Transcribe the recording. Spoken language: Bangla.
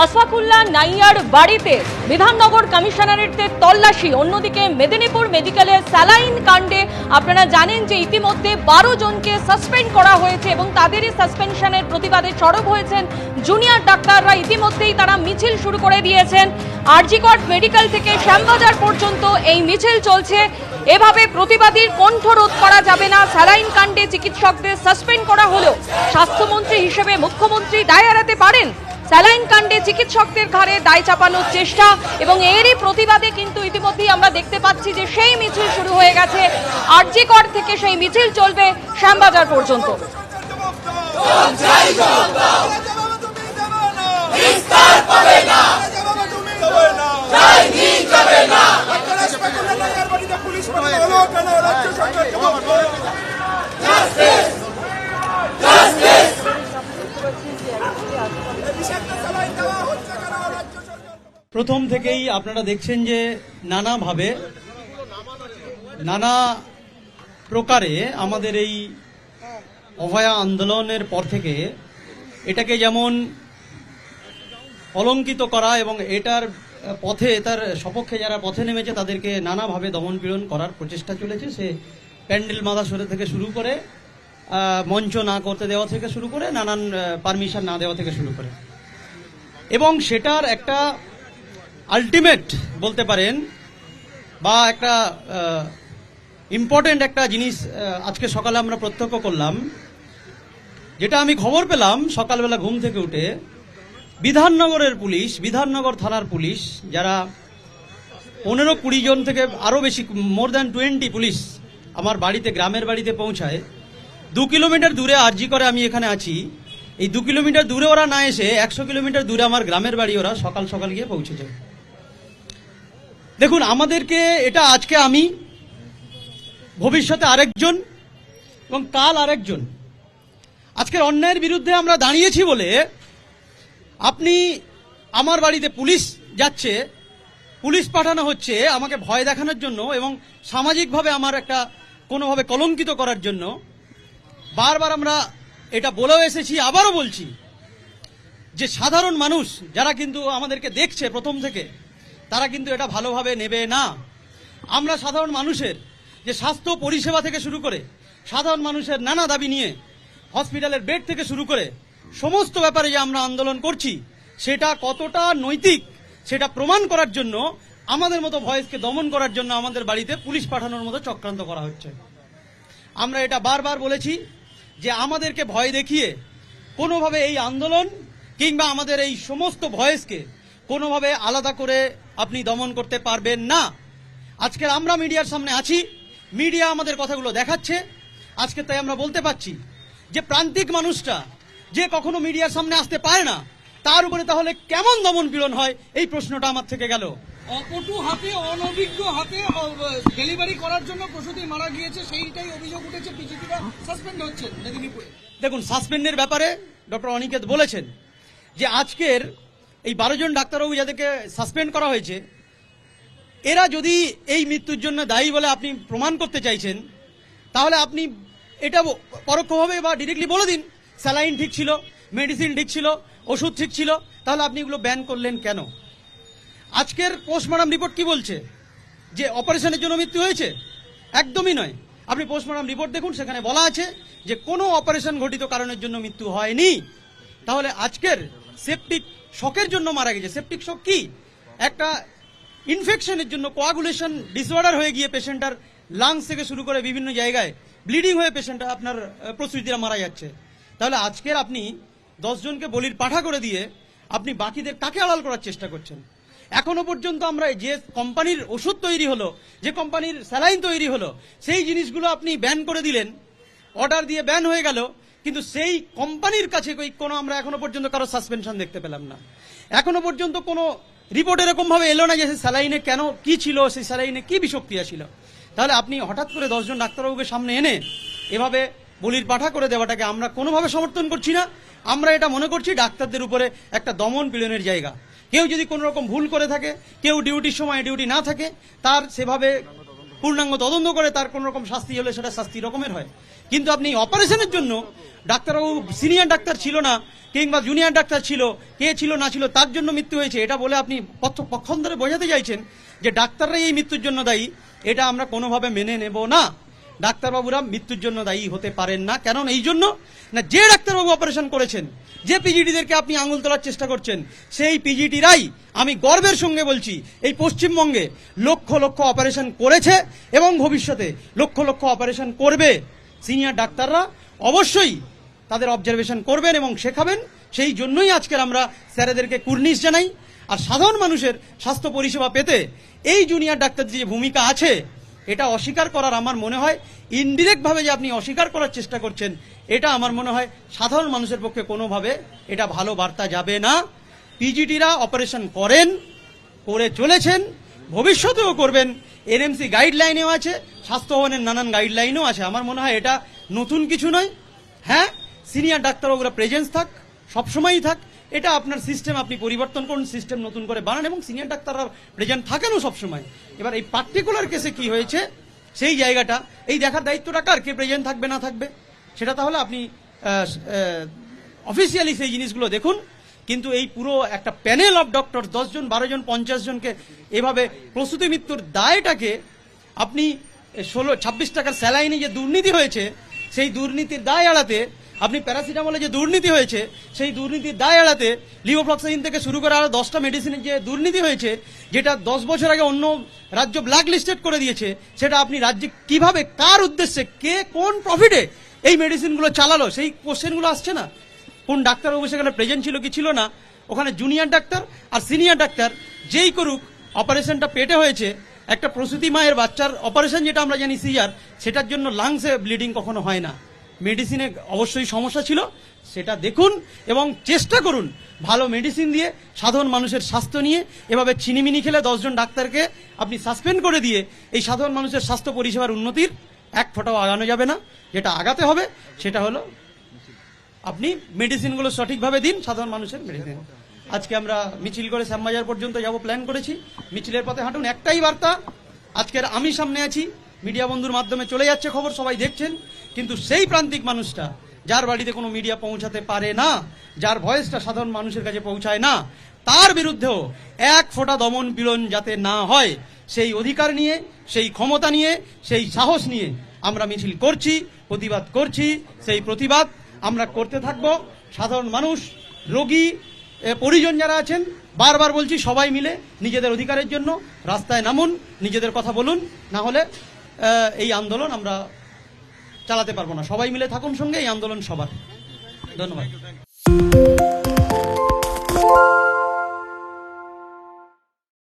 আশফাকুল্লাহ নাইয়ার বাড়িতে বিধাননগর কমিশনারেটের তল্লাশি। অন্যদিকে মেদিনীপুর মেডিকেলের স্যালাইন কাণ্ডে আপনারা জানেন যে ইতিমধ্যে 12 জনকে সাসপেন্ড করা হয়েছে এবং তাদেরই সাসপেনশনের প্রতিবাদে সরব হয়েছেন জুনিয়র ডাক্তাররা। ইতিমধ্যেই তারা মিছিল শুরু করে দিয়েছেন। আরজি কর মেডিকেল থেকে শ্যামবাজার পর্যন্ত এই মিছিল চলছে। এভাবে প্রতিবাদীর কণ্ঠ রোধ করা যাবে না। স্যালাইন কাণ্ডে চিকিৎসকদের সাসপেন্ড করা হলো। স্বাস্থ্যমন্ত্রী হিসেবে মুখ্যমন্ত্রী দায় এড়াতে পারেন? স্যালাইন কাণ্ডে চিকিৎসকদের ঘাড়ে দায় চাপানোর চেষ্টা এবং এরই প্রতিবাদে কিন্তু ইতিমধ্যেই আমরা দেখতে পাচ্ছি যে সেই মিছিল শুরু হয়ে গেছে। আরজি কর থেকে সেই মিছিল চলবে শ্যামবাজার পর্যন্ত। প্রথম থেকেই আপনারা দেখছেন যে নানাভাবে নানা প্রকারে আমাদের এই অভয়া আন্দোলনের পর থেকে এটাকে যেমন অলঙ্কিত করা এবং এটার পথে তার সপক্ষে যারা পথে নেমেছে তাদেরকে নানাভাবে দমনপীড়ন করার প্রচেষ্টা চলেছে। সে প্যান্ডেল মাথা সরে থেকে শুরু করে মঞ্চ না করতে দেওয়া থেকে শুরু করে নানান পারমিশন না দেওয়া থেকে শুরু করে, এবং সেটার একটা আলটিমেট বলতে পারেন বা একটা ইম্পর্টেন্ট একটা জিনিস আজকে সকালে আমরা প্রত্যক্ষ করলাম, যেটা আমি খবর পেলাম সকালবেলা ঘুম থেকে উঠে। বিধাননগরের পুলিশ, বিধাননগর থানার পুলিশ, যারা 15-20 জন থেকে আরও বেশি, মোর দ্যান 20 পুলিশ আমার বাড়িতে, গ্রামের বাড়িতে পৌঁছায়। 2 কিলোমিটার দূরে আরজি করে আমি এখানে আছি, এই 2 কিলোমিটার দূরে ওরা না এসে 100 কিলোমিটার দূরে আমার গ্রামের বাড়ি ওরা সকাল সকাল গিয়ে পৌঁছেছে। দেখুন, আমাদেরকে এটা আজকে আমি, ভবিষ্যতে আরেকজন এবং কাল আরেকজন, আজকের অন্যায়ের বিরুদ্ধে আমরা দাঁড়িয়েছি বলে আপনি আমার বাড়িতে পুলিশ যাচ্ছে, পুলিশ পাঠানো হচ্ছে আমাকে ভয় দেখানোর জন্য এবং সামাজিকভাবে আমার একটা কোনোভাবে কলঙ্কিত করার জন্য। বারবার আমরা এটা বলেও এসেছি, আবারও বলছি যে সাধারণ মানুষ যারা কিন্তু আমাদেরকে দেখছে প্রথম থেকে, তারা কিন্তু এটা ভালোভাবে নেবে না। আমরা সাধারণ মানুষের যে স্বাস্থ্য পরিষেবা থেকে শুরু করে সাধারণ মানুষের নানা দাবি নিয়ে হসপিটালের বেড থেকে শুরু করে সমস্ত ব্যাপারে যে আমরা আন্দোলন করছি, সেটা কতটা নৈতিক সেটা প্রমাণ করার জন্য আমাদের মতো ভয়েসকে দমন করার জন্য আমাদের বাড়িতে পুলিশ পাঠানোর মতো চক্রান্ত করা হচ্ছে। আমরা এটা বারবার বলেছি যে আমাদেরকে ভয় দেখিয়ে কোনোভাবে এই আন্দোলন কিংবা আমাদের এই সমস্ত ভয়েসকে কোনোভাবে আলাদা করে আপনি দমন করতে পারবেন না। আজকে আমরা মিডিয়ার সামনে আছি, মিডিয়া আমাদের কথাগুলো দেখাচ্ছে। আজকে তাই আমরা বলতে পারছি যে প্রান্তিক মানুষটা যে কখনো মিডিয়ার সামনে আসতে পারে না, তার উপরে তাহলে কেমন দমন পীড়ন হয়, এই প্রশ্নটা আমার থেকে গেল। অপটু হাতে, অনভিজ্ঞ হাতে ডেলিভারি করার জন্য প্রসূতি মারা গিয়েছে, সেইটাই অভিযোগ উঠেছে। পিজিটিরা সাসপেন্ড হচ্ছেন মেদিনীপুরে। দেখুন, সাসপেন্ডের ব্যাপারে ডক্টর অনিকেত বলেছেন যে আজকের এই 12 জন ডাক্তারবাবু যাদেরকে সাসপেন্ড করা হয়েছে, এরা যদি এই মৃত্যুর জন্য দায়ী বলে আপনি প্রমাণ করতে চাইছেন, তাহলে আপনি এটা পরোক্ষভাবে বা ডিরেক্টলি বলে দিন স্যালাইন ঠিক ছিল, মেডিসিন ঠিক ছিল, ওষুধ ঠিক ছিল, তাহলে আপনি এগুলো ব্যান করলেন কেন? আজকের পোস্টমর্টম রিপোর্ট কি বলছে? যে অপারেশনের জন্য মৃত্যু হয়েছে? একদমই নয়। আপনি পোস্টমর্টম রিপোর্ট দেখুন, সেখানে বলা আছে যে কোনো অপারেশন ঘটিত কারণের জন্য মৃত্যু হয়নি। তাহলে আজকের সেপটিক শকের জন্য মারা গেছে। সেপটিক শক কি? একটা ইনফেকশনের জন্য, কোয়াগুলেশন ডিসঅর্ডার হয়ে গিয়ে পেশেন্টার লাংস থেকে শুরু করে বিভিন্ন জায়গায় ব্লিডিং হয়ে পেশেন্টটা আপনার প্রসূতিরা মারা যাচ্ছে। তাহলে আজকের আপনি 10 জনকে বলির পাঠা করে দিয়ে আপনি বাকিদের কাকে আড়াল করার চেষ্টা করছেন? এখনো পর্যন্ত আমরা যে কোম্পানির ওষুধ তৈরি হলো, যে কোম্পানির স্যালাইন তৈরি হলো, সেই জিনিসগুলো আপনি ব্যান করে দিলেন, অর্ডার দিয়ে ব্যান হয়ে গেল, কিন্তু সেই কোম্পানির কাছে কোনো আমরা এখনো পর্যন্ত কারো সাসপেনশন দেখতে পেলাম না। এখনো পর্যন্ত কোনো রিপোর্ট এরকম ভাবে এলো না যে সেই স্যালাইনে কেন কি ছিল, সেই স্যালাইনে কি বিষক্রিয়া ছিল। তাহলে আপনি হঠাৎ করে 10 জন ডাক্তারবাবুকে সামনে এনে এভাবে বলির পাঠা করে দেওয়াটাকে আমরা কোনোভাবে সমর্থন করছি না। আমরা এটা মনে করছি ডাক্তারদের উপরে একটা দমন পীড়নের জায়গা। কেউ যদি কোনো রকম ভুল করে থাকে, কেউ ডিউটির সময় ডিউটি না থাকে, তার সেভাবে পূর্ণাঙ্গ তদন্ত করে তার কোন রকম শাস্তি হলে সেটা শাস্তি রকমের হয়। কিন্তু আপনি অপারেশনের জন্য ডাক্তারবাবু সিনিয়র ডাক্তার ছিল না কিংবা জুনিয়র ডাক্তার ছিল, কে ছিল না ছিল তার জন্য মৃত্যু হয়েছে এটা বলে আপনি পক্ষান্তরে বোঝাতে চাইছেন যে ডাক্তাররাই এই মৃত্যুর জন্য দায়ী। এটা আমরা কোনোভাবে মেনে নেব না। ডাক্তারবাবুরা মৃত্যুর জন্য দায়ী হতে পারেন না। কারণ এই জন্য না, যে ডাক্তারবাবু অপারেশন করেছেন, যে পিজিটিদেরকে আপনি আঙুল তোলার চেষ্টা করছেন, সেই পিজিটিরাই, আমি গর্বের সঙ্গে বলছি, এই পশ্চিমবঙ্গে লক্ষ লক্ষ অপারেশন করেছে এবং ভবিষ্যতে লক্ষ লক্ষ অপারেশন করবে। সিনিয়র ডাক্তাররা অবশ্যই তাদের অবজারভেশন করবেন এবং শেখাবেন। সেই জন্যই আজকের আমরা স্যারেদেরকে কুর্নিশ জানাই। আর সাধারণ মানুষের স্বাস্থ্য পরিষেবা পেতে এই জুনিয়র ডাক্তারদের যে ভূমিকা আছে, এটা অস্বীকার করার আমার মনে হয় ইনডিরেক্ট ভাবে যে আপনি অস্বীকার করার চেষ্টা করছেন, এটা আমার মনে হয় সাধারণ মানুষের পক্ষে কোনোভাবে এটা ভালো বার্তা যাবে না। পিজিটিরা অপারেশন করেন, করে চলেছেন, ভবিষ্যতেও করবেন। এনএমসি গাইডলাইনেও আছে, স্বাস্থ্য ভবনের নানান গাইডলাইনও আছে। আমার মনে হয় এটা নতুন কিছু নয়। হ্যাঁ, সিনিয়র ডাক্তারবাবুরা প্রেজেন্স থাক, সবসময়ই থাক, এটা আপনার সিস্টেম, আপনি পরিবর্তন করুন, সিস্টেম নতুন করে বানান এবং সিনিয়র ডাক্তাররা প্রেজেন্ট থাকেনও সবসময়। এবার এই পার্টিকুলার কেসে কি হয়েছে সেই জায়গাটা এই দেখার দায়িত্বটা কার, কে প্রেজেন্ট থাকবে না থাকবে সেটা তাহলে আপনি অফিসিয়ালি সেই জিনিসগুলো দেখুন। কিন্তু এই পুরো একটা প্যানেল অফ ডক্টর 10 জন 12 জন 50 জনকে এভাবে প্রসূতি মৃত্যুর দায়টাকে আপনি 26 টাকার স্যালাইনে যে দুর্নীতি হয়েছে সেই দুর্নীতির দায় এড়াতে, আপনি প্যারাসিটামলে যে দুর্নীতি হয়েছে সেই দুর্নীতির দায় এড়াতে লিভোফ্লক্সাসিন থেকে শুরু করে আরো 10টা মেডিসিনের যে দুর্নীতি হয়েছে, যেটা 10 বছর আগে অন্য রাজ্য ব্ল্যাক লিস্টেড করে দিয়েছে, সেটা আপনি রাজ্যে কিভাবে, কার উদ্দেশ্যে, কে কোন প্রফিটে এই মেডিসিনগুলো চালালো, সেই কোশ্চেনগুলো আসছে না। কোন ডাক্তারবাবু সেখানে প্রেজেন্ট ছিল কি ছিল না, ওখানে জুনিয়র ডাক্তার আর সিনিয়র ডাক্তার যেই করুক, অপারেশনটা পেটে হয়েছে, একটা প্রসূতি মায়ের বাচ্চার অপারেশন যেটা আমরা জানি সিজার, সেটার জন্য লাংসে ব্লিডিং কখনো হয় না। মেডিসিনে অবশ্যই সমস্যা ছিল, সেটা দেখুন এবং চেষ্টা করুন ভালো মেডিসিন দিয়ে সাধারণ মানুষের স্বাস্থ্য নিয়ে। এভাবে চিনিমিনি খেলে 10 জন ডাক্তারকে আপনি সাসপেন্ড করে দিয়ে এই সাধারণ মানুষের স্বাস্থ্য পরিষেবার উন্নতির এক ফোঁটাও আগানো যাবে না। যেটা আগাতে হবে সেটা হলো আপনি মেডিসিনগুলো সঠিকভাবে দিন, সাধারণ মানুষের মেডিসিন। আজকে আমরা মিছিল করে শ্যামবাজার পর্যন্ত যাব প্ল্যান করেছি। মিছিলের পথে হাঁটুন, একটাই বার্তা, আজকের আমি সামনে আছি, মিডিয়া বন্ধুর মাধ্যমে চলে যাচ্ছে খবর, সবাই দেখছেন, কিন্তু সেই প্রান্তিক মানুষটা যার বাড়িতে কোনো মিডিয়া পৌঁছাতে পারে না, যার ভয়েসটা সাধারণ মানুষের কাছে পৌঁছায় না, তার বিরুদ্ধেও এক ফোঁটা দমন পীড়ন যাতে না হয়, সেই অধিকার নিয়ে, সেই ক্ষমতা নিয়ে, সেই সাহস নিয়ে আমরা মিছিল করছি, প্রতিবাদ করছি। সেই প্রতিবাদ আমরা করতে থাকবো। সাধারণ মানুষ, রোগী, পরিজন যারা আছেন, বারবার বলছি সবাই মিলে নিজেদের অধিকারের জন্য রাস্তায় নামুন, নিজেদের কথা বলুন, না হলে এই আন্দোলন আমরা চালাতে পারবো না। সবাই মিলে থাকুন সঙ্গে, এই আন্দোলন সবার। ধন্যবাদ।